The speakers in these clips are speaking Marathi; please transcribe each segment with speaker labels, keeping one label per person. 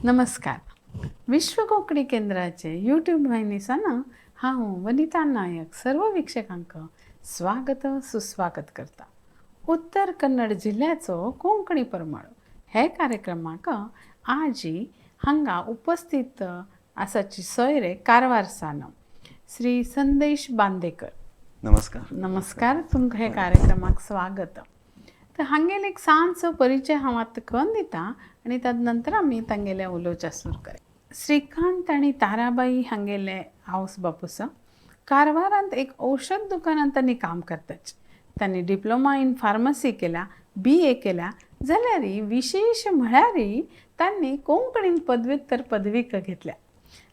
Speaker 1: नमस्कार. विश्व कोंकणी केंद्राचे यूट्यूब वाहिनीसान हांव वनिता नायक सर्व वीक्षकांक स्वागत सुस्वागत करता. उत्तर कन्नड जिल्ह्याचो कोंकणी परमळ हे कार्यक्रमाक आजी हांगा उपस्थित आसाची सोयरे कारवार सान श्री संदेश बांदेकर. नमस्कार तुमकां हे कार्यक्रमाक स्वागत. तर हांगेल एक सांचो परिचय हांव आतां करून दिता आनी ताजे नंतर आमी तांगेले उलोवच्या सुरू करूया. श्रीकांत आनी ताराबाई हांगेले हावस बापूस कारवारांत एक औषध दुकानांत तांणी काम करताच. तांणी डिप्लोमा इन फार्मसी केला, BA केला, जाल्यार विशेष म्हळ्यार तांणी कोंकणींत पदव्युत्तर पदवीक घेतल्या.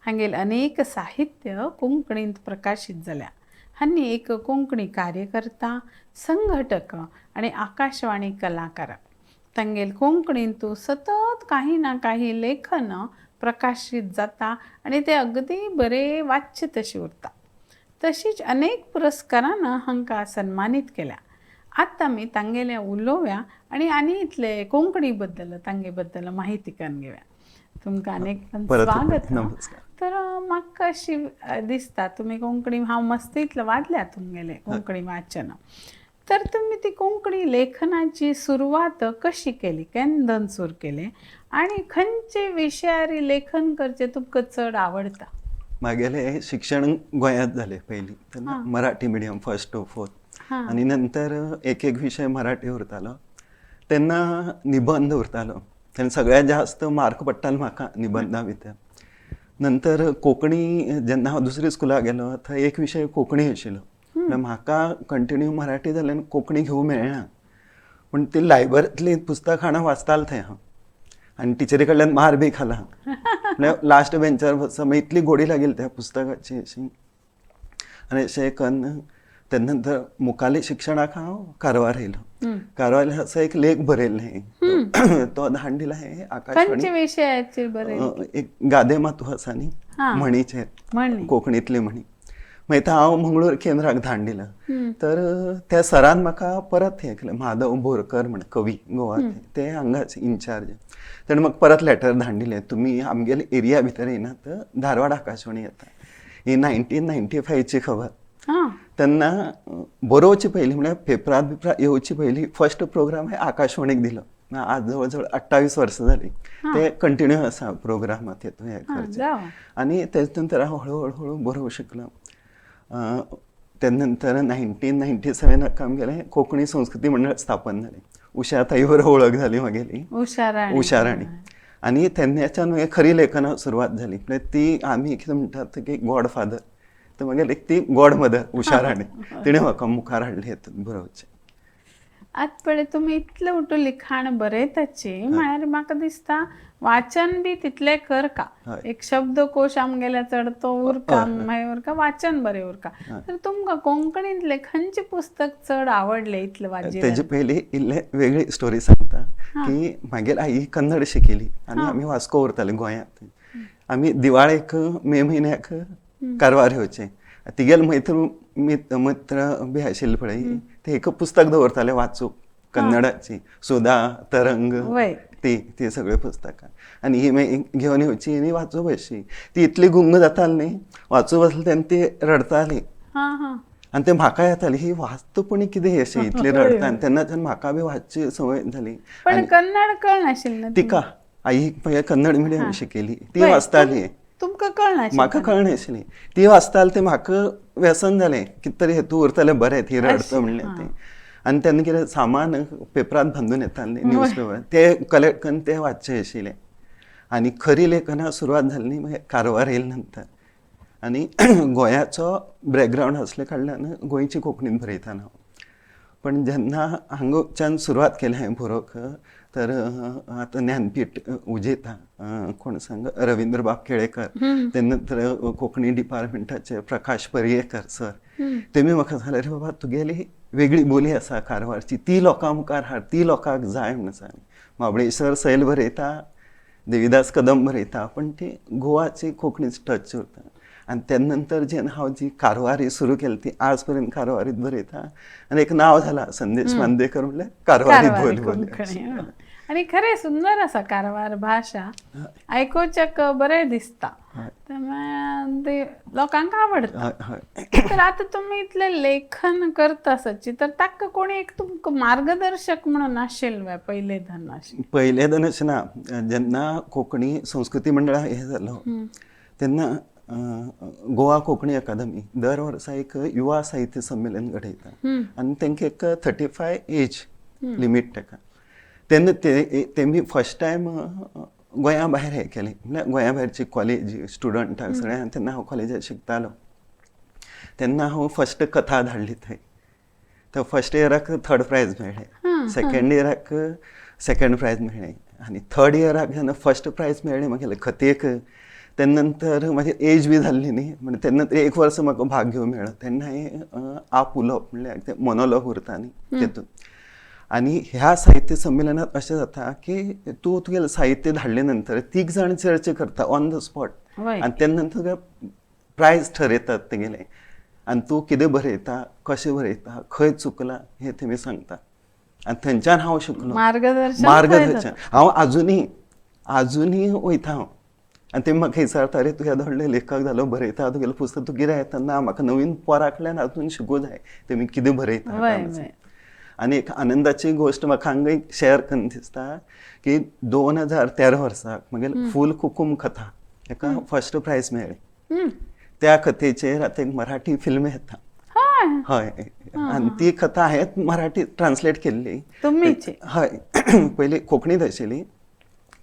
Speaker 1: हांगेल अनेक साहित्य कोंकणींत प्रकाशीत जाल्या. हांणी एक कोंकणी कार्यकर्ता, संघटक आणि आकाशवाणी कलाकार. तांगेल कोंकणींत सतत काही ना काही लेखन प्रकाशीत जाता आणि ते अगदी बरे वाच्य तशी उरता. तशीच अनेक पुरस्कारान हांकां सन्मानीत केल्या. आतां आमी तांगेले उलोवया आनी इतले कोंकणी बद्दल तांगे बद्दल माहिती करून घेवया. तुमकां अनेक स्वागत. तर म्हाका अशी दिसता तुमी कोंकणी हांव मस्तींतलो वाचल्या तुमगेले कोंकणी वाचन. तर तुमी ती कोंकणी लेखनाची सुरवात कशी केली, केन्ना सुरू केली आनी खंयचे विशयार लेखन करचें तुमकां चड आवडटा?
Speaker 2: म्हागेलें शिक्षण गोंयांत जालें पयलीं Marathi medium first to fourth आनी नंतर एक विशय मराठी उरतालो. तेन्ना निबंध उरतालो. तेन्ना सगळ्यात जास्त मार्क पडटालो म्हाका निबंधा भितर. नंतर कोंकणी जेन्ना हांव दुसऱ्या स्कुलाक गेलो थंय एक विशय कोंकणी आशिल्लो. म्हाका कंटिन्यू मराठी जाल्यार कोंकणी घेवंक मेळना. पूण ती लायब्ररींतली पुस्तक हांव वाचतालो थंय हांव आनी टिचरी कडल्यान मार बी खाला. लास्ट बेंचार बसता मागीर इतली गोडी लागली त्या पुस्तकाची अशी. आनी अशें करून तेन्ना नंतर मुखाल्ल्या शिक्षणाक हांव कारवार येयलो. कारवार असो एक लेख बरयल्लो तो धाडून दिला हे आकाशवाणी. एक गादे मातू आसा न्ही म्हणीचेर कोंकणीतली म्हणी. मागीर तो हांव मंगळूर केंद्राक धाडून दिला. तर त्या सरान म्हाका परत हें केलें. माधव बोरकर म्हण कवी गोवा ते हांगाच इन्चार्ज. ताणें म्हाका परत लेटर धाडून दिलें तुमी आमगेले एरिया भितर येयनात, धारवाड आकाशवाणी येता. ही 1995ची खबर. तेन्ना बरोवचे पयलीं म्हळ्यार पेपरांत येवचे पयलीं फर्स्ट प्रोग्राम हे आकाशवाणीक दिलो. आज जवळ जवळ 28 वर्सां जालीं ते कंटिन्यू आसा प्रोग्रामात येतो हे करचे. आनी तेजे नंतर हांव हळू बरोवंक शिकलो. तेन्ना नंतर 1997 आमगेलें कोंकणी संस्कृती मंडळ स्थापन जालें. उशा ताई बरोबर वळख जाली म्हागेली, उशा राणी. आनी तेन्नाच्यान मागीर खरी लेखनाक सुरवात जाली. ती आमी कितें म्हणटात की गॉडफादर, तर म्हागेली ती गॉड मदर उशा राणी. तिणें म्हाका मुखार हाडलें हेतून बरोवचें.
Speaker 1: आतां पळय तुमी इतलें उठून लिखाण बरयताची म्हळ्यार म्हाका दिसता वाचन बी तितलें करका. एक शब्दकोश आमगेल्या चड तो उरका, मागीर उरका वाचन बरें उरका. तर तुमकां कोंकणींतलें खंयचें पुस्तक चड आवडलें इतलें वाचन?
Speaker 2: तेजे पयलीं इल्लें वेगळी स्टोरी सांगता की म्हागेली आई कन्नड शिकिल्ली आनी आमी वास्को उरताली गोंयांत. आमी दिवाळेक मे म्हयन्याक कारवार येवचें. तिगेल मित्र बी आशिल्ले पळय ते एक पुस्तक दवरताले वाचूंक कन्नडाची, सुधा, तरंग, ती सगळी पुस्तकां. आनी ही मागीर घेवन येवची आनी वाचूं बसची. ती इतली गुंग जाताली न्ही, वाचूं बसली तेन्ना ती रडताली. आनी ते म्हाका येताली ही वाचता पूण कितें अशें इतली रडता. आनी तेन्नाच्यान म्हाका बी वाचची संवय जाली.
Speaker 1: पण कन्नड कळनाशिल्लें
Speaker 2: तिका आईक कन्नड मिडियम शिकयली, ती वाचताली.
Speaker 1: तुमकां कळना?
Speaker 2: म्हाका कळनाशिल्ली. ती वाचताली ते म्हाका व्यसन जालें. कितें तरी हेतू उरतलें बरें ती रडता म्हणलें तें. आनी तेन्ना कितें सामान पेपरांत बांदून येतालें न्यूज पेपर ते कलेक्ट करून ते वाचचें आशिल्लें. आनी खरी लेखनाक सुरवात जाली न्ही मागीर कारवार येयले नंतर. आनी गोंयाचो बॅकग्रावंड आसले कडल्यान गोंयची कोंकणींत बरयतालो हांव. पण जेन्ना हांगच्यान सुरवात केली हांवें बरोवंक तर आतां ज्ञानपीठ उजयता कोण सांग रविंद्र बाब केळेकर, तेन्ना तर कोंकणी डिपार्टमेंटाचे प्रकाश पर्येकर सर, तेमी म्हाका सांगलें अरे बाबा तुगेली वेगळी बोली आसा कारवारची, ती लोकां मुखार हाड, ती लोकांक जाय म्हणून सांगलें. महाबळेश्वर सैल बरयता, देविदास कदम बरयता, पण ती गोवाची कोंकणीच टच उरता. आनी तेन्ना नंतर जेन्ना हांव जी कारवारी सुरू केली ती आज पर्यंत कारवारीत बरयता. आनी एक नांव जालां संदेश बांदेकर म्हणल्यार कारवारी बोली.
Speaker 1: आणि खरे सुंदर असा कारवार भाषा ऐकूचक बरें दिसता त्यामुळे ते लोकांक आवडटा. तर आता तुम्ही इतले लेखन करता सच्ची तर ताका कोणी एक तुमकां मार्गदर्शक म्हणून आशिल्लो पयले धन अशें?
Speaker 2: पहिले अशें ना. जेन्ना कोंकणी संस्कृती मंडळ हे जालो तेन्ना गोवा कोंकणी अकादमी दर वर्सा एक युवा साहित्य संमेलन घडयता आनी तांकां एक 35 एज लिमीट ताका. तेन्ना तेमी फर्स्ट टायम गोंया भायर हें केलें, म्हळ्यार गोंया भायरची कॉलेज स्टुडंटांक सगळ्यांक. तेन्ना हांव कॉलेजांत शिकतालो तेन्ना हांव फर्स्ट कथा धाडली थंय. तर फर्स्ट इयराक 3rd प्रायज मेळ्ळें, सेकंड इयराक 2nd प्रायज मेळ्ळें आनी 3rd इयराक जेन्ना फर्स्ट प्रायज मेळ्ळें म्हागेले कथेक, तेन्ना नंतर म्हाजी एज बी जाल्ली न्ही म्हणजे तेन्ना 1 वर्स म्हाका भाग घेवंक मेळ्ळो. तेन्ना हांवें आप उलोवप म्हणल्यार ते मोनोलॉग उरता न्ही तेतून. आनी ह्या साहित्य संमेलनात अशें जाता की तूं तुगेलें साहित्य धाडले नंतर 3 जाण चर्चा करता ऑन द स्पॉट आनी तेन्ना तुका प्रायज ठरयतात तेगेलें. आनी तूं कितें बरयता, कशें बरयता, खंय चुकलां हें तेमी सांगता. आनी थंयच्यान हांव शिकलो मार्गदर्शन. हांव आजुनी वयता हांव आनी तेमी म्हाका विचारता अरे तूं येदो व्हडलो लेखक जालो, बरयता तुगेलें पुस्तक, तूं कितें येता? ना म्हाका नवीन पोरा कडल्यान अजून शिकूं जाय तेमी कितें बरयता. आनी एक आनंदाची गोश्ट म्हाका हांगा शेअर करन दिसता की 2013 वर्साक म्हागेली फूल कुकूम कथा हेका फर्स्ट प्रायज मेळ्ळें. त्या कथेचेर आतां एक मराठी फिल्म येता. हय, आनी ती कथा हांवें मराठी ट्रान्सलेट केल्ली. हय, पयली कोंकणीत आशिल्ली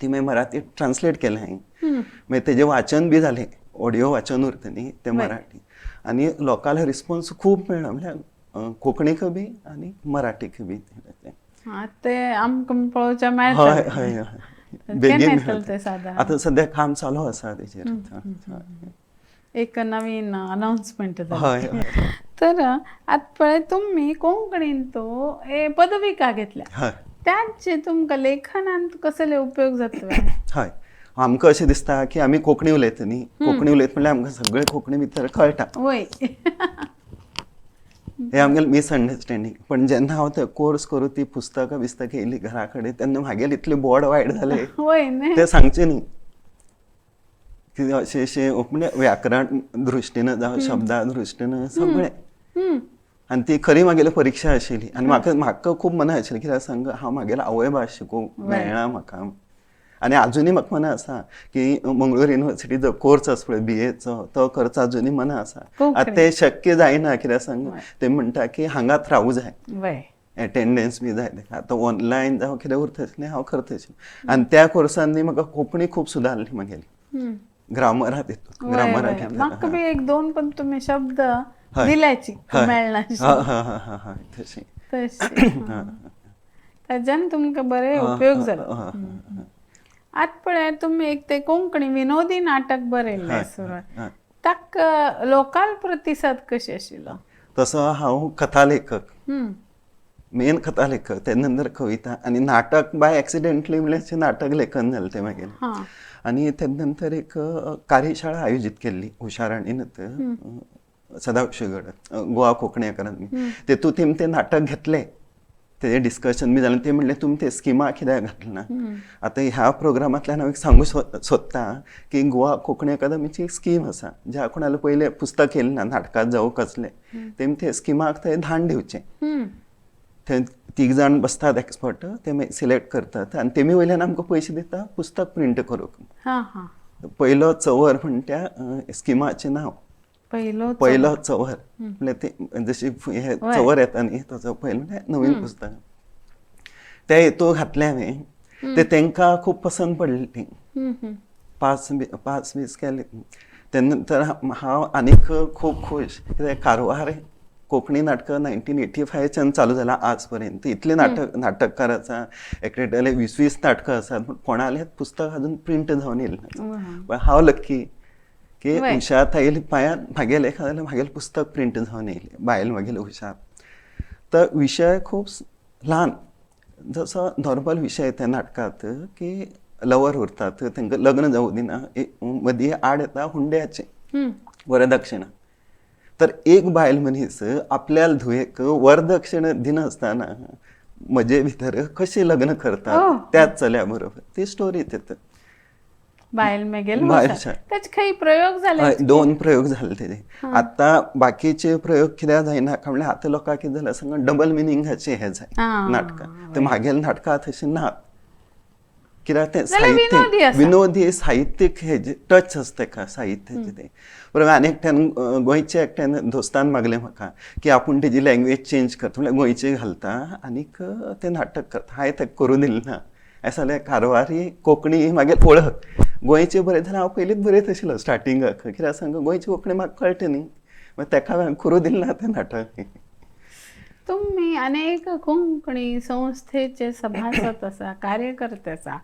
Speaker 2: ती मागीर मराठीत ट्रान्सलेट केलें हांवें. मागीर तेजें वाचन बी जालें, ऑडियो वाचन उरता न्ही तें मराठी. आनी लोकांक रिस्पॉन्स खूब मेळ्ळो, म्हळ्यार कोंकणीक बी आनी मराठीक बी.
Speaker 1: ते आमकां पळोवच्या मेळटा.
Speaker 2: हय हय हय, बेगीन मेळटा. आतां सद्या काम चालू आसा तेजेर.
Speaker 1: एक नवीन अनाउन्समेंट जाली. तर आतां पळय तुमी कोंकणीन तो पदविका घेतल्या, त्याचे तुमकां लेखनांत कसले उपयोग जातले?
Speaker 2: हय, आमकां अशें दिसता की आमी कोंकणी उलयता न्ही, कोंकणी उलयता म्हणल्यार आमकां सगळें कोंकणी भितर कळटा.
Speaker 1: वय
Speaker 2: हें आमगेलें मिसअंडरस्टँडींग. पण जेन्ना हांव ते कोर्स करून ती पुस्तकां बिस्तकां येयलीं घरा कडेन तेन्ना म्हागेलें इतलें बोड वायट जालें तें सांगचें न्ही. की अशें म्हणजे व्याकरण दृश्टीन जावं शब्दा दृश्टीन सगळें. आनी ती खरी म्हागेली परीक्षा आशिल्ली आनी म्हाका खूब मना आशिल्लें कित्याक सांग हांव म्हागेलो आवय भास शिकोवंक मेळना म्हाका. आनी आजुनी म्हाका मना आसा की मंगळूर युनिवर्सिटीचो कोर्स आसा पळय BA तो करचो आजुनी मना आसा. आतां तें शक्य जायना कित्याक सांग ते म्हणटा की हांगाच रावूं जाय, एटेंडन्स बी जाय तेका. आतां ऑनलायन जावं कितें उरतलें हांव करतलें. आनी त्या कोर्सान न्ही म्हाका कोंकणी खूब सुदारली म्हागेली ग्रामरांत हितून. ग्रामरांत
Speaker 1: म्हाका बी 1-2 पण तुमी शब्द दिल्याची मेळना तशी. ताच्यान तुमकां बरे उपयोग जालो. आतां पळय तुमी एक ते कोंकणी विनोदी नाटक बरयल्लें सुरवात, ताका लोकल प्रतिसाद कशें आशिल्लो?
Speaker 2: तसो हांव कथा लेखक, मेन कथा लेखक, तेजे नंतर कविता आनी नाटक बाय एक्सिडेंटली म्हणल्यार नाटक लेखन जालें तें म्हागेलें. आनी तेजे नंतर एक कार्यशाळा आयोजीत केल्ली हुशाराणीनच सदाशिवगड गोवा कोंकणी अकादमी. तेतूंत तेमी तें नाटक घेतलें, तेजें डिस्कशन बी जालें. ते म्हणलें तुमी ते स्किमा कित्याक घातलें ना. आतां ह्या प्रोग्रामांतल्यान हांव एक सांगूंक सोदता की गोवा कोंकणी अकादमीची एक स्कीम आसा. ज्या कोणालें पयलें पुस्तक येयलें ना नाटकां जावं कसलें, तेमी ते स्किमाक थंय धाडून दिवचें. थंय 3 जाण बसतात एक्सपर्ट, ते मागीर सिलेक्ट करतात आनी तेमी वयल्यान आमकां पयशे दिता पुस्तक प्रिंट करूंक. पयलो चवर म्हण त्या स्किमाचें नांव. पयलो चवर म्हणल्यार ते जशी हे चवर येता न्ही तसो पयलो म्हणल्यार नवीन पुस्तक. ते हेतू घातलें हांवें. ते तांकां खूब पसंद पडली. पास बीस केले. तेन्ना नंतर हांव आनीक खूब खूश कित्याक कारवार कोंकणी नाटकां 1985च्यान चालू जालां आज पर्यंत. इतले नाटककार आसा, एकट्याले 20 नाटकां आसात, पूण कोणालें पुस्तक अजून प्रिंट जावन येयलें ना. पण हांव लक्की की उशा ताईली पांयान म्हागेलें एखादें जाल्यार म्हागेलें पुस्तक प्रिंट जावन येयलें, बायल म्हागेलें हुशार. तर विशय खूब ल्हान, जसो नॉर्मल विशय त्या नाटकांत की लवर उरतात, तांकां लग्न जावूं दिना, मदीं आड येता हुंड्याचें वरदक्षिणा. तर एक बायल मनीस आपल्या धुवेक वरदक्षिणा दिनासतना मजे भितर कशी लग्न करतात त्याच चल्या बरोबर ती स्टोरी तिथं
Speaker 1: बायल मेगेल
Speaker 2: बायलच्या.
Speaker 1: त्याचे काही प्रयोग झाले
Speaker 2: हय, 2 प्रयोग झाले तेजे आता बाकीचे प्रयोग कित्याक जायना काय म्हणल्यार आतां लोकांक कितें जालें सांग डबल मिनिंगाचे हे जाय नाटकां ते म्हागेल नाटकां तशें नात कित्याक ते साहित्य विनोदी साहित्यीक हे जे टच आसता तेका साहित्याचे ते बरोबर आनी एकट्यान गोंयच्या एकट्यान दोस्तान मागलें म्हाका की आपूण तेजी लँग्वेज चेंज करता म्हणल्यार गोंयचे घालता आनीक ते नाटक करता हांवें तेका करूं दिलें ना हें जालें कारवारी कोंकणी मागीर ओळख गोंयचे बरें जाल्यार हांव पयलींच बरयत आशिल्लो स्टार्टिंगाक कित्याक सांग गोंयची कोंकणी म्हाका कळटा न्ही मागीर तेका हांवें करूं दिलें ना तें नाटक
Speaker 1: तुम्ही अनेक कोंकणी संस्थेचे सभासद आसा कार्यकर्ते आसा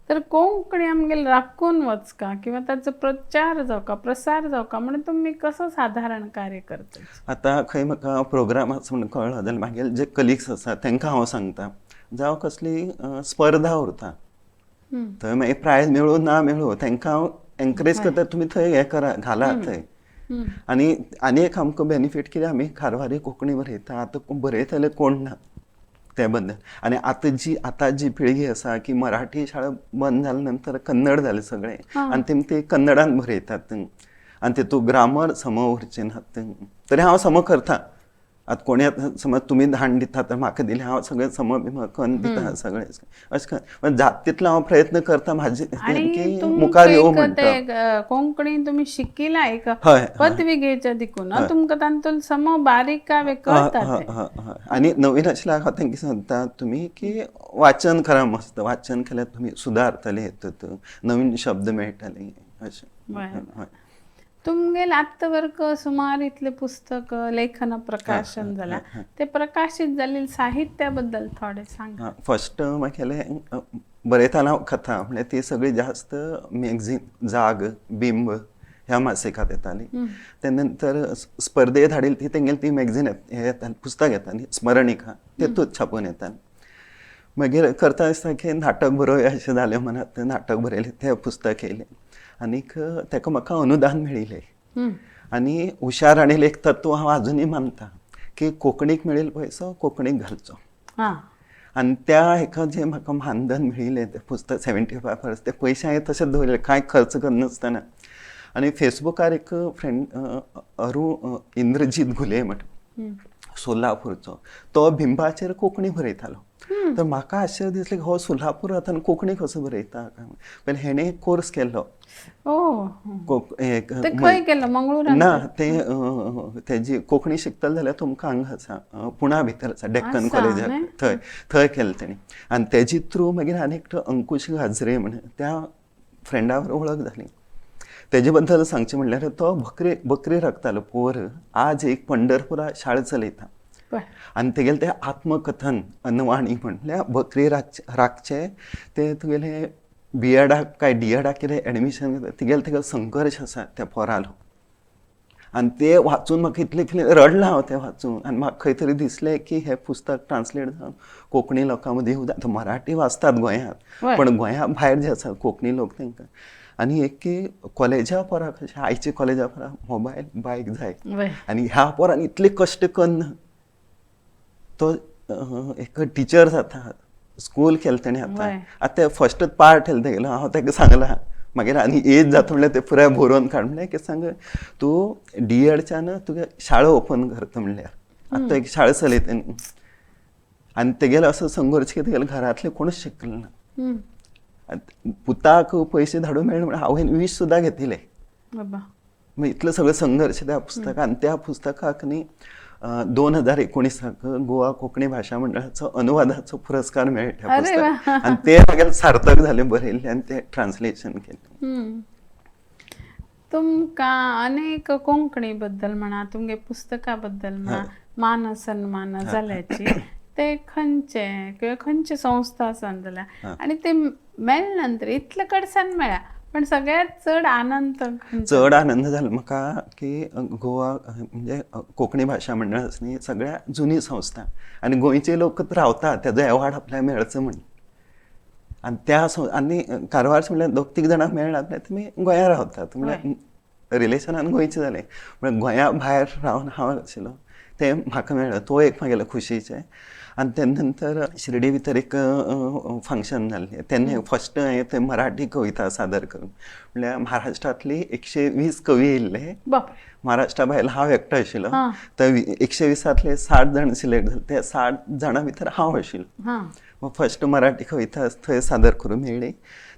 Speaker 1: तर कोंकणी आमगेल राखून वचका किंवा ताचो प्रचार जावका प्रसार जावका म्हणून तुम्ही कसं साधारण कार्य करता
Speaker 2: आतां खंय म्हाका प्रोग्राम आसा म्हणून कळ्ळो जाल्यार म्हागेले जे कलिग्स आसा तांकां हांव सांगता जावं कसली स्पर्धा उरता थंय मागीर प्रायज मेळो ना मेळो तांकां हांव एनकरेज करता तुमी थंय हें करा घाला थंय आनी एक आमकां बेनिफीट कितें आमी कारवारी कोंकणी बरयता आतां बरयतले कोण ना ते बद्दल आनी आतां जी पिळगी आसा की मराठी शाळा बंद जाले नंतर कन्नड जालें सगळें आनी तेमी ते कन्नडान बरयतात आनी तेतूंत ग्रामर सम उरचें नात तरी हांव सम करता आतां कोणी समज तुमी धाण दिता तर म्हाका दिलें हांव सगळें सम बिम करून दिता सगळें अशें करून जाता तितलो हांव प्रयत्न करता म्हाजे की मुखार येवं म्हणटा
Speaker 1: कोंकणी तुम्ही शिकिला एक पदवी घेवच्या देखून तुमकां तातूंत सम बारीक कळटा
Speaker 2: आनी नवीन आशिल्ल्याक हांव तांकां सांगता तुमी की वाचन करा मस्त वाचन केल्यार तुमी सुदारतले हेतूंत नवीन शब्द मेळटले अशें
Speaker 1: तुमगेल आत्तावर्क सुमार इतले पुस्तक लेखन प्रकाशन जाला ते प्रकाशित जाल्ले साहित्या बद्दल थोडे सांगा
Speaker 2: फर्स्ट म्हागेलें बरयताना कथा म्हणजे ती सगळी जास्त मॅगझीन जाग बिंब ह्या मासिकांत येताली ते नंतर स्पर्धेक धाडिल्ली ती तेंगेली ती मॅगझीन हे येताली पुस्तक येताली स्मरणिका तेतूंत छापून येताली मागीर करता आसता की नाटक बरोवया अशें जालें मनांत नाटक बरयलें तें पुस्तक येयलें आनीक तेका म्हाका अनुदान मेळिल्लें आनी हुशार आनी एक तत्व हांव आजुनूय मानता की कोंकणीक मेळिल्लो पयसो कोंकणीक घालचो आनी त्या हेका जें म्हाका मानधन मेळिल्लें तें पुस्तक 75 ते पयशे हांवें तशेंच दवरले कांय खर्च करनासतना आनी फेसबुकार एक फ्रेंड इंद्रजीत घुले म्हणून सोलापूरचो तो बिंबाचेर कोंकणी बरयतालो तर म्हाका आश्चर्य दिसलें की हो सोलापूर वता आनी कोंकणी कसो बरयता पण हेणें एक कोर्स केल्लो ना तेजी कोंकणी शिकतले जाल्यार तुमकां हांगा आसा पुणा भितर आसा डेक्कन कॉलेजाक थंय केलें तेणी आनी तेजे थ्रू मागीर आनी एकटो अंकुश गाजरे म्हणून त्या फ्रेंडा बरोबर वळख जाली तेजे बद्दल सांगचें म्हणल्यार तो बकरी राखतालो पोर आज एक पंढरपुरा शाळा चलयता आनी तेगेलें तें आत्मकथन अनवाणी म्हणल्यार बकरी राखचे ते तुगेलें BEडाक काय DEडाक कितें एडमिशन घेता तेगेलो संघर्श आसा त्या पोरालो आनी ते वाचून म्हाका इतलें रडलां हांव तें वाचून आनी म्हाका खंय तरी दिसलें की हें पुस्तक ट्रान्सलेट जावन कोंकणी लोकां मदीं येवं जाता मराठी वाचतात गोंयांत पण गोंया भायर जे आसात कोंकणी लोक तांकां आनी एक की कॉलेजा पोराक अशें आयच्या कॉलेजा पोराक मोबायल बायक जाय आनी ह्या पोरान इतले कश्ट कन्न तो एक टिचर जाता स्कूल केलें तेणें आतां फस्टच पार्ट केलें तेगेलो हांव ताका सांगलां मागीर आनी एज जाता म्हणल्यार ते पुराय बरोवन काड म्हणल्यार कितें सांग तूं DEडच्यान तुगे शाळा ओपन करता म्हणल्यार आतां एक शाळा चलयता न्ही आनी तेगेलो असो संघर्श की तेगेले घरांतले कोणूच शिकले ना पुताक पयशे धाडूंक मेळना म्हणून हांवें 20 सुद्दां घेतिले मागीर इतलो सगळो संघर्श त्या पुस्तकाक आनी त्या पुस्तकाक न्ही 2019 गोवा कोंकणी भाशा मंडळाचो अनुवादाचो पुरस्कार मेळ्ळो आनी ते मागीर सार्थक जालें बरयल्लें आनी तें ट्रान्सलेशन केलें
Speaker 1: तुमकां अनेक कोंकणी बद्दल म्हणा तुमगे पुस्तका बद्दल म्हणा मान सन्मान जाल्याची ते खंयचे किंवा खंयचे संस्था आसन जाल्यार आनी ते मेळ्ळे नंतर इतले कडसाण मेळ्ळा पण सगळ्यात चड आनंद
Speaker 2: जालो म्हाका की गोवा म्हणजे कोंकणी भाशा मंडळ न्ही सगळ्या जुनी संस्था आनी गोंयचे लोक रावता तेजो एवॉर्ड आपल्याक मेळचो म्हण आनी त्या आनी कारवार म्हणल्यार 2-3 जाणांक मेळना तुमी गोंया रावतात म्हणल्यार रिलेशनान गोंयचे जाले म्हळ्यार गोंया भायर रावन हांव आशिल्लो ते म्हाका मेळ्ळो तो एक म्हागेलो खुशीचें आणि त्यानंतर शिर्डी भितर एक फंक्शन जाल्लें तेन्ना फर्स्ट हांवें थंय मराठी कविता सादर करून म्हणल्यार महाराष्ट्रांतली 120 कवी येयल्ले. महाराष्ट्रा भायल हांव एकटो आशिल्लो. तर 120 60 जाण सिलेक्ट जाले. त्या 60 जाणां भितर हांव आशिल्लो. मग फर्स्ट मराठी कविता थंय सादर करूंक मेळ्ळी.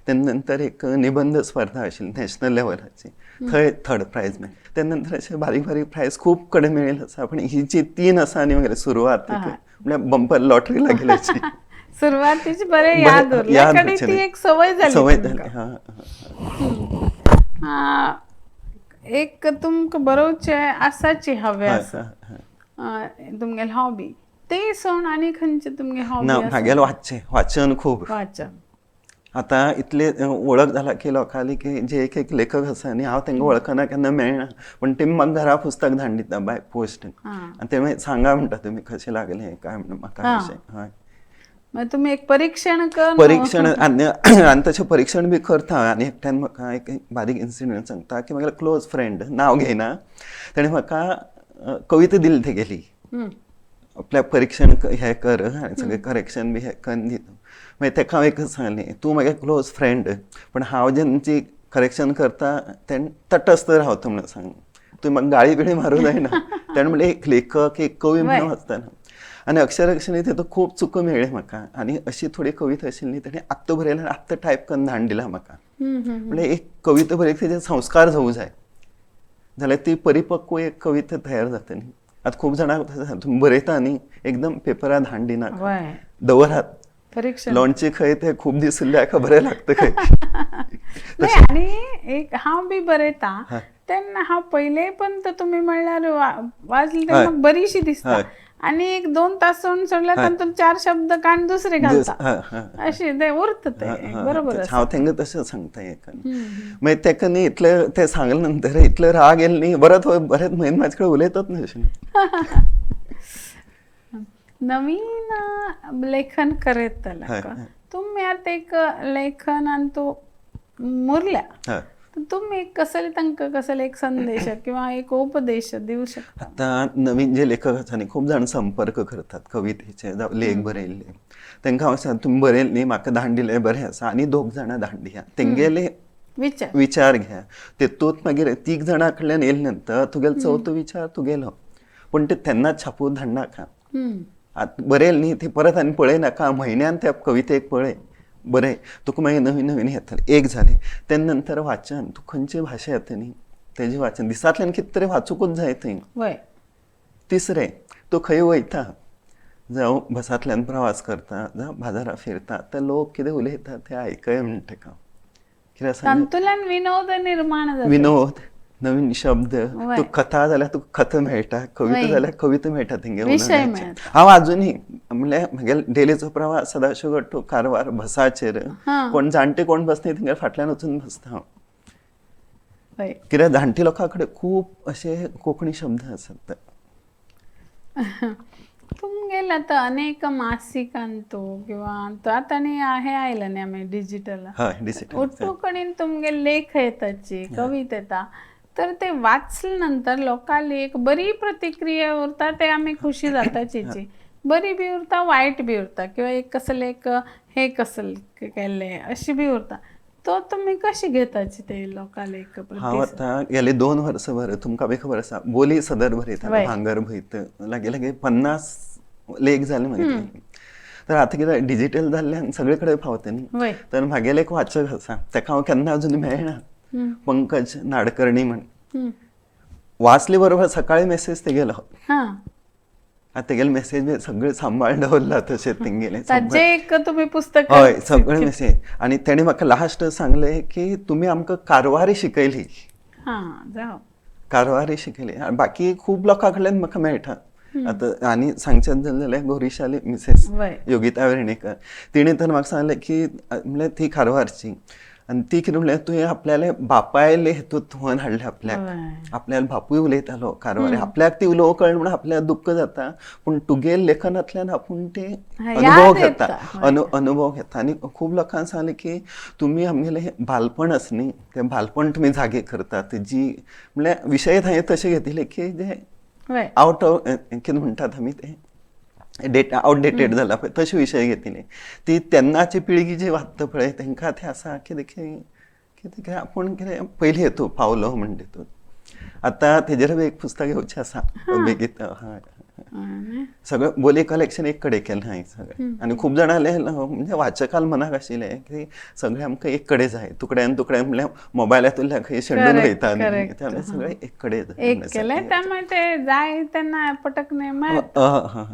Speaker 2: तेन्ना नंतर एक निबंध स्पर्धा आशिल्ली नॅशनल लेवलाची, थंय थर्ड प्रायज मेळ्ळें. तेन्ना नंतर अशे बारीक बारीक प्रायज खूब कडेन मेळिल्ले आसा. पण ही जी 3 आसा न्ही म्हगेली सुरवात म्हणल्यार बंपर लॉटरी लागल्याची.
Speaker 1: सुरवातीची बरे याद उरले. ती एक सवय झाली. एक तुमकां बरोवचे आसाची हवे आसा तुमगेले हॉबी ते सण आनी खंयचे तुमगे हॉबी
Speaker 2: ना म्हागेलें वाचन खूब.
Speaker 1: वाचन
Speaker 2: आतां इतले वळख जाला की लोकांली की जे एक लेखक आसा न्ही हांव तांकां वळखना केन्ना मेळना. पण तेमी म्हाका घरा पुस्तक धाडून दिता बाय पोस्ट. आनी ते मागीर सांगा म्हणटा तुमी कशें लागलें काय म्हणून म्हाका अशें. हय
Speaker 1: मागीर तुमी एक परीक्षण
Speaker 2: आनी तशें परीक्षण बी करता. आनी एकट्यान म्हाका एक बारीक इन्सिडंट सांगता की म्हागेलो क्लोज फ्रेंड नांव घेयना ताणें म्हाका कविता दिली तेगेली. आपल्या परीक्षण हें कर आनी सगळें करेक्शन बी हें करून दिता. मागीर ताका हांव एकच सांगलें तूं म्हागे क्लोज फ्रेंड पण हांव जेन्ना करेक्शन करता तेन्ना तटस्थ रावता म्हणून सांग. तूं म्हाका गाळी बिळी मारूं जायना. ताणें म्हणलें एक लेखक एक कवी म्हणून वाचताना. आनी अक्षरक्षणी तेतून खूब चुको मेळ्ळ्यो म्हाका. आनी अशी थोडी कविता आशिल्ली ताणें आत्तां बरयल्या आनी आत्तां टायप करून धाडून दिला म्हाका. म्हणल्यार एक कविता बरयता तेजे संस्कार जावूं जाय जाल्यार ती परिपक्व एक कविता तयार जाता न्ही. आतां खूब जाणांक तुमी बरयता न्ही एकदम पेपरार धाडून दिनाका, दवरात. लोणचें खंय ते खूब दीस उरल्यार बरें लागता खंय.
Speaker 1: आनी एक हांव बी बरयता तेन्ना हांव पयले पण तुमी म्हणल्यार वाचली तेन्ना म्हाका बरीशी दिसता. आनी एक 2 तास सोडल्यार तातूंत 4 शब्द काडून दुसरे घालता अशें ते उरता. ते बरोबर
Speaker 2: हांव तांकां तशें सांगता. मागीर ताका न्ही इतलें तें सांगले नंतर इतलो राग येयलो न्ही बरेंच म्हयने म्हाजे कडेन उलयतात न्ही अशें.
Speaker 1: नवीन लेखन करयतले तुमी आतां एक लेखनान तूं मुरल्या तुम्ही कसले तांकां कसले एक संदेश किंवा एक उपदेश दिवं शकता.
Speaker 2: आतां नवीन जे लेखक आसा न्ही खूब जाण संपर्क करतात कवितेचे लेख बरयल्ले. तांकां हांव सांगता तुमी बरयलें न्ही म्हाका धाडून दिलें बरें आसा आनी 2 जाणां धाडून दिया. तेंगेले विचार घ्या. तेतूंत मागीर 3 जाणां कडल्यान येयले नंतर तुगेलो 4थो विचार तुगेलो. पूण ते तेन्नाच छापून धाडनाका. आतां बरयलें न्ही ती परत आनी पळयनाका. म्हयन्यान त्या कवितेक पळय बरें तुका मागीर नवीन नवीन येतलें. एक जालें. तेन्ना नंतर वाचन तूं खंयची भाशा येता न्ही तेजें वाचन दिसांतल्यान कितें तरी वाचूंकूच जाय थंय. तिसरें तूं खंय वयता जावं बसांतल्यान प्रवास करता जावं बाजारांत फिरता ते लोक कितें उलयता तें आयकय म्हणटा ताका. कित्याक
Speaker 1: तातूंतल्यान विनोद निर्माण जाता.
Speaker 2: विनोद नवीन शब्द तूं कथा जाल्यार तुका कथा मेळटा, कविता जाल्यार कविता मेळटा तेंगे. हांव आजुनी म्हणल्यार म्हगेलो डेलीचो प्रवास सदाशिव टू कारवार बसाचेर कोण जाणटे कोण बसता तेंगे फाटल्यान वचून बसता हांव. कित्याक जाणटी लोकां कडेन खूब अशे कोंकणी शब्द आसात.
Speaker 1: तुमगेले आतां अनेक मासिकांत किंवा आतां आनी हे आयला न्ही आमी डिजिटल ओट्टू कडेन तुमगे लेख येताची कविता येता तर ते वाचले नंतर लोकांली एक बरी प्रतिक्रिया उरता ते आमी खुशी जाताची. बरी बी उरता वायट बी उरता किंवा एक कसले एक हे कसले केल्ले अशी बी उरता. तो तुमी कशी घेताची ते लोकांले एक
Speaker 2: हांव आतां गेले 2 वर्सां भर तुमकां बी खबर आसा बोली सदर बरयता भांगर भयत लागी लागी 50 लेख जाले म्हजे. तर आतां कितें डिजिटल जाल्ल्यान सगळे कडेन पावता न्ही. तर म्हागेले एक वाचक आसा ताका हांव केन्ना अजून मेळना पंकज नाडकर्णी म्हण. वाचले बरोबर सकाळी मेसेज तेगेलो. आतां तेगेले मेसेज बी सगळे सांबाळून दवरला तशें तेंगेले
Speaker 1: तुमी पुस्तक.
Speaker 2: हय सगळे मेसेज. आनी तेणें म्हाका लास्ट सांगलें की तुमी आमकां कारवारी शिकयली. कारवारी शिकयली आनी बाकी खूब लोकां कडल्यान म्हाका मेळटा. आतां आनी सांगचें जाल्यार गोरिशाली मिसेस योगिता वेर्णेकर तिणें तर म्हाका सांगलें की म्हणल्यार ती कारवारची आनी ती कितें म्हणलें तुवें आपल्याले बापायले हेतूंत तुवें हाडलें आपल्यालो बापूय उलयतालो कारवारी आपल्याक ती उलोवंक कळना म्हणून आपल्याक दुख्ख जाता पूण तुगेले लेखनांतल्यान आपूण ते अनुभव घेता. आनी खूब लोकांक सांगलें की तुमी आमगेलें बालपण आसा न्ही तें बालपण तुमी जागे करतात. जी म्हणल्यार विशय हांवें तशें घेतिल्ले की जे आवट ऑफ कितें म्हणटात आमी ते डेटा आउटडेटेड जाला पळय तशे विशय घेतिले ती तेन्नाची पिळगी जी वाचता पळय तांकां ते आसा कितें कितें आपूण कितें पयलीं हेतू पावलो म्हण तेतून आतां तेजेर एक पुस्तक येवचें आसा बेगीत हय सगळं बोली कलेक्शन एक कडेन केलें हांवें सगळें आनी खूब जाणांले म्हणजे वाचकाल मनाक आशिल्लें की सगळें आमकां एक कडेन जाय तुकड्यान म्हणल्यार मोबायलांतल्यान खंय शेणून वयता न्ही त्यामुळे सगळें एक कडेन
Speaker 1: एक केलें त्यामुळे ते जाय तेन्ना पटकने मेळटा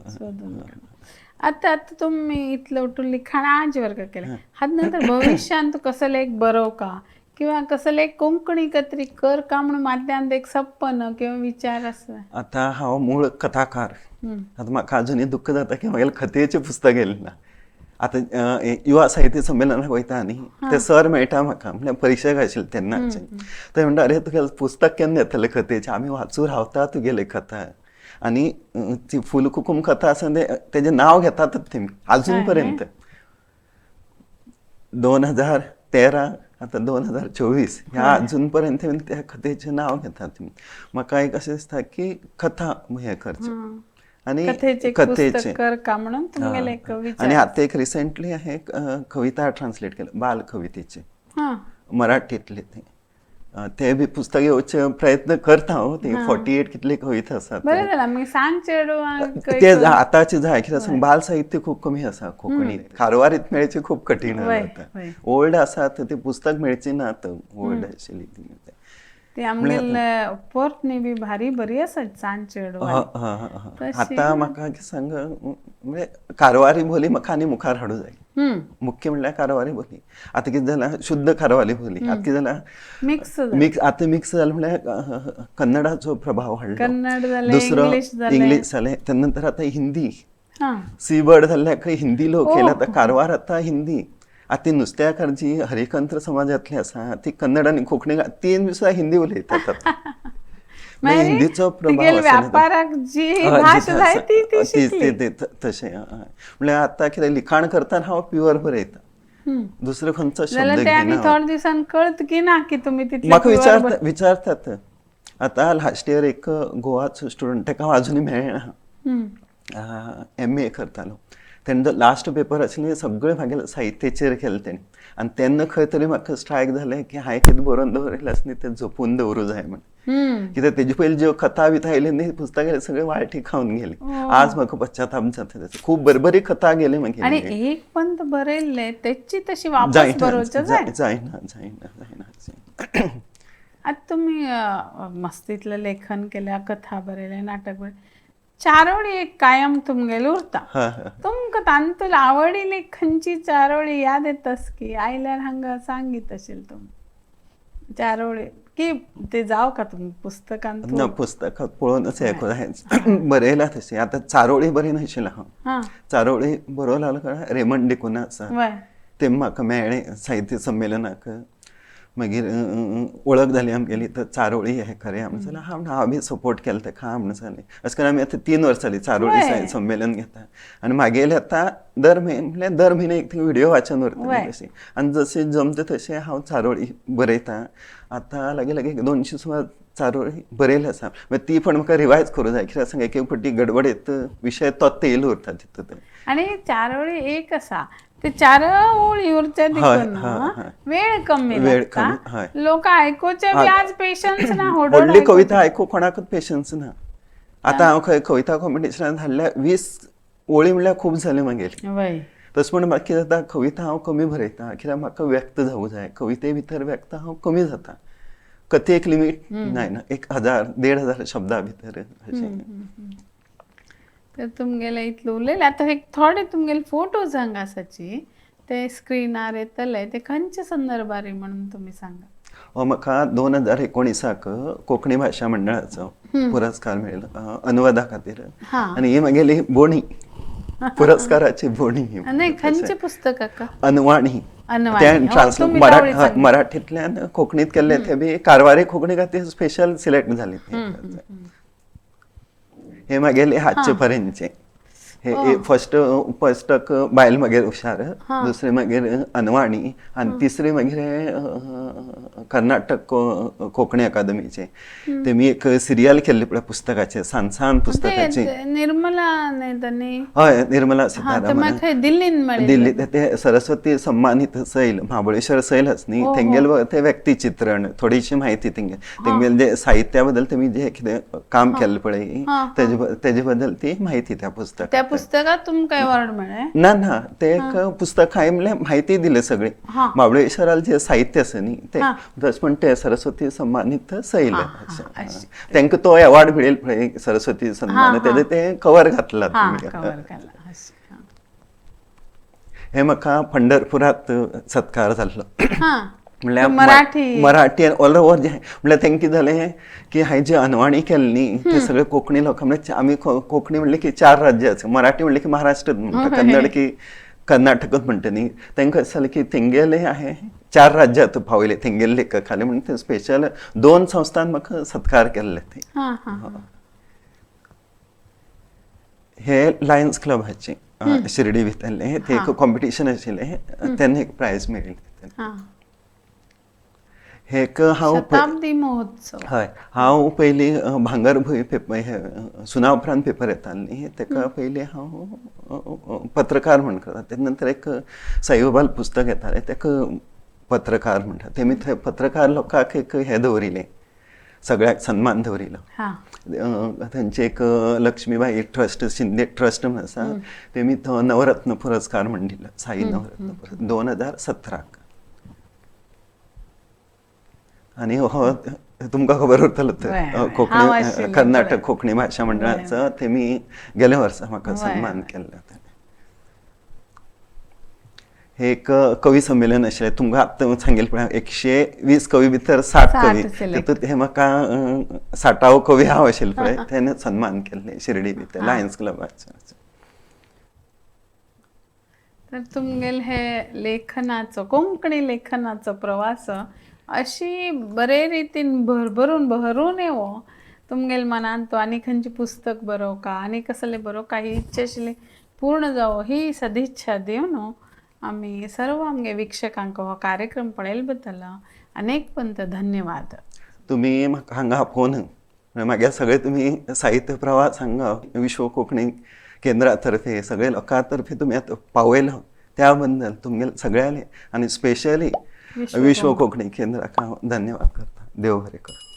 Speaker 1: आता तुम्ही इतलं उठून लिखाणाचे वर्ग केले हात नंतर भविष्यात कसं एक बरोवका किंवा कसले एक कोंकणी कतरी कर का म्हणून माध्यमात एक सप्पन किंवा विचार असं
Speaker 2: आता हांव मूळ कथाकार आता म्हाका अजुनूय दुख्ख जाता की म्हागेलें कथेचें पुस्तक येलें ना आतां युवा साहित्य संमेलनाक वयता न्ही ते सर मेळटा म्हाका म्हणजे परिक्षक आशिल्ले तेन्नाचे ते म्हणटा अरे तुगेलें पुस्तक केन्ना येतलें कथेचें आमी वाचूं रावता तुगेले कथा आनी ती फुलकुकूम कथा आसा तेजें नांव घेतातच तेमी अजून पर्यंत 2013 आतां 2024 ह्या अजून पर्यंत त्या कथेचें नांव घेतात म्हाका एक अशें दिसता की कथा हें करचें आनी कथेचें आनी आतां एक रिसेंटली हांवें एक कविता ट्रान्सलेट केली बाल कवितेची मराठींतली ते बी पुस्तक येवचे प्रयत्न करता हांव ती 48 कितले कविता आसात ते आतांचे जाय कित्याक सांग बाल साहित्य खूब कमी आसा कोंकणींत कारवारीत मेळचें खूब कठीण जाता ओल्ड आसात ते पुस्तक मेळची नात ओल्ड आशिल्ली
Speaker 1: ती आमगेले पोर्तनी बी भारी बरी आसा सांचेडो
Speaker 2: आतां म्हाका सांग म्हणजे कारवारी बोली म्हाका आनी मुखार हाडूं जाय मुख्य म्हणल्यार कारवारी बोली आतां कितें जालां शुद्ध कारवारी बोली आतां कितें जालां मिक्स आतां मिक्स जालें म्हणल्यार कन्नडाचो प्रभाव हाडलो दुसरो इंग्लीश जालें त्या नंतर आतां हिंदी सी वर्ड जाल्ल्याक हिंदी लोक येयले आतां कारवार आतां हिंदी आतां नुस्त्याकार जी हरिकंत्र समाजांतली आसा ती कन्नड आनी कोंकणी तीन दिसां हिंदी उलयतात हिंदीचो प्रभाव तशें म्हणल्यार आतां कितें लिखाण करतना हांव प्युअर बरयता दुसरो खंयचो शब्द म्हाका विचारतात आतां लास्ट इयर एक गोवाचो स्टुडंट ताका अजुनूय मेळना MA करतालो तेणें जो लास्ट पेपर आशिल्ली सगळें म्हागेलें साहित्याचेर केलें तेणें आनी तेन्ना खंय तरी म्हाका स्ट्रायक जालें की हांवें कितें बरोवन दवरिल्लें आसा न्ही तें जपून दवरूं जाय म्हण कित्याक तेजे पयलीं ज्यो कथा बिथा आयल्यो न्ही पुस्तकां सगळें वाळटी खावन गेली आज म्हाका पश्चाताप जाता तेचो खूब बरी बरी कथा गेली मागीर
Speaker 1: आनी एक पंत बरयल्ले तेची तशी वापस बरोवचें
Speaker 2: जायना
Speaker 1: आतां तुमी मस्तीतलें लेखन केल्या कथा बरयलें नाटक बरयलें चारोळी एक कायम तुमगेली उरता तुमकां तांतून आवडिल्ली खंयची चारोळी याद येतास की आयल्यार हांगा सांगीत आशिल्ली तुमी चारोळी की ते जाव का तुमी पुस्तकांत
Speaker 2: ना पुस्तकांत पळोवनच हें बरयलां तशें आतां चारोळी बरी नाशिल्लें हांव चारोळी बरोवं लागलो रेमंड डिकुना आसा ते म्हाका मेळ्ळें साहित्य संमेलनाक मागीर वळख जाली आमगेली तर चारोळी हें खरें आमी जाल्यार हांव बी सपोर्ट केलो तेका म्हणून जालें अशें करून आमी आतां 3 वर्सां जालीं चारोळी साहित्य संमेलन घेता आनी म्हागेलें आतां दर म्हयने एक व्हिडिओ वाचन उरता तशें आनी जशें जमता तशें हांव चारोळी बरयतां आतां लागी 200 सुमार चारोळी बरयले आसा मागीर ती पण म्हाका रिवायज करूं जाय कित्याक सांग एक फावटी गडबडीत विशय तोच येयलो उरता तितून
Speaker 1: आनी चारोळी एक आसा ते चार ओळी उरचे वेळ कमी लोक आयकोचे बी आज पेशन्स ना
Speaker 2: व्हडली कविता आयकूं कोणाकूच पेशन्स ना आतां हांव खंय कविता कॉम्पिटिशनांत हाडल्या 20 ओळी म्हणल्यार खूब जाले मागीर तशें म्हण म्हाका कितें जाता कविता हांव कमी बरयतां कित्याक म्हाका व्यक्त जावूं जाय कविते भितर व्यक्त हांव कमी जाता कथेक लिमीट ना 1000-1500 शब्दां भितर अशें
Speaker 1: तर तुमगेले इतलें उलयलें आतां एक थोडे तुमगेले फोटोज हांगा आसाची ते स्क्रिनार येतले ते खंयच्या संदर्भारी म्हणून तुमी सांगा
Speaker 2: म्हाका 2019 कोंकणी भाशा मंडळाचो पुरस्कार मेळ्ळो अनुवादा खातीर आनी ही म्हागेली बोणी पुरस्काराची बोणी
Speaker 1: खंयचे पुस्तक
Speaker 2: अनवाणी मराठींतल्यान कोंकणीत केल्ले ते बी कारवारी कोंकणी खातीर स्पेशल सिलेक्ट जाले हे म्हागेले हातचे पर्यंतचे हे फर्स्ट पुस्तक बायल मागीर हुशार, दुसरे मागीर अनवाणी, आणि तिसरे मागीर कर्नाटक कोंकणी अकादमीचे. ते मी एक सिरियल केल्ली पळय पुस्तकाचे, सान पुस्तकाची.
Speaker 1: निर्मला न्ही त्यांनी
Speaker 2: हय, निर्मला
Speaker 1: हा
Speaker 2: सीतारामन.
Speaker 1: थंय दिल्लीन मेळ्ळी.
Speaker 2: दिल्ली ते सरस्वती सन्मानित सैल, महाबळेश्वर सैलच न्ही, तेंगेल ते व्यक्तिचित्रण, थोडीशी माहिती तेंगेल जे साहित्या बद्दल तेमी जे कितें काम केल्लें पळय तेजे बद्दल ती माहिती त्या पुस्तकात.
Speaker 1: त्या पुस्तकात तुमकां अवॉर्ड मेळ्ळें?
Speaker 2: ना ते एक पुस्तक हांवें म्हणल्यार माहिती दिली सगळी. महाबळेश्वराल जे साहित्य आसा न्ही ते तशें पण ते सरस्वती सन्मानित सैल, तांकां तो अवॉर्ड मेळिल्लो पळय सरस्वती सन्मान, तेजे ते कवर घातला. हे म्हाका पंढरपुरांत सत्कार जाल्लो. म्हणल्यार मराठी ऑल ओव्हर जे म्हणल्यार तांकां कितें जालें की हांवें जे अनवाणी केलें न्ही ते सगळे कोंकणी लोक, म्हणजे आमी कोंकणी म्हणलें की 4 राज्याचे, मराठी म्हणलें की महाराष्ट्र म्हणटा, कन्नड की कर्नाटकच म्हणटा न्ही, तांकां अशें जालें की तेंगेले हांवें 4 राज्यांत पावयले तेंगेले लेखकाले म्हणून ते स्पेशल 2 संस्थान म्हाका सत्कार केल्ले ते. हे लायन्स क्लबाचे शिर्डी भितरले, ते एक कॉम्पिटिशन आशिल्लें, तेन्ना एक प्रायज मेळिल्लें. हे एक
Speaker 1: शताब्दी महोत्सव.
Speaker 2: हय, हांव पयलीं भांगरभूंय पेपर सुना उपरांत पेपर येता न्ही, तेका पयलीं हांव पत्रकार म्हण करता. तेजे नंतर एक साईबाबाल पुस्तक येतालें तेका पत्रकार म्हणटा. तेमी थंय पत्रकार लोकांक एक हें दवरिलें, सगळ्याक सन्मान दवरिलो. थंयचे एक लक्ष्मीबाई ट्रस्ट, शिंदे ट्रस्ट म्हणून आसा, तेमी तो नवरत्न पुरस्कार म्हण दिलो, साई नवरत्न पुरस्कार 2017. आणि हो तुमकां खबर उरतलो कोंकणी कर्नाटक कोंकणी भाशा मंडळाचो तेमी गेल्या वर्सा म्हाका सन्मान केल्लो. हे एक कवी संमेलन आशिल्लें, तुमकां आतां सांगिल्लें पळय 120 कवी भितर 60 कवी, तितूंत हे म्हाका 60वो कवी हांव आशिल्लो पळय, तेणे सन्मान केल्लें शिर्डी भितर लायन्स क्लबाचो.
Speaker 1: तर तुमगेल हे लेखनाचो, कोंकणी लेखनाचो प्रवास अशी बरे रितीन भरून येवो तुमगेल मनान तो आनी खंयची पुस्तक बरोव का आनी कसले बरोव का ही इच्छा आशिल्ली पूर्ण जावो ही सदिच्छा दिवन आमी सर्व आमगे वीक्षकांक हो कार्यक्रम पळयले बद्दल अनेक पंत धन्यवाद.
Speaker 2: तुमी म्हाका हांगा फोन म्हागे सगळे तुमी साहित्य प्रवास हांगा विश्व कोंकणी केंद्रा-तर्फे सगळे लोकां तर्फे तुमी आतां पावयलो त्या बद्दल तुमगेले सगळ्याले आनी स्पेशली विश्व कोंकणी केंद्राक हांव धन्यवाद करता. देव बरें करूं.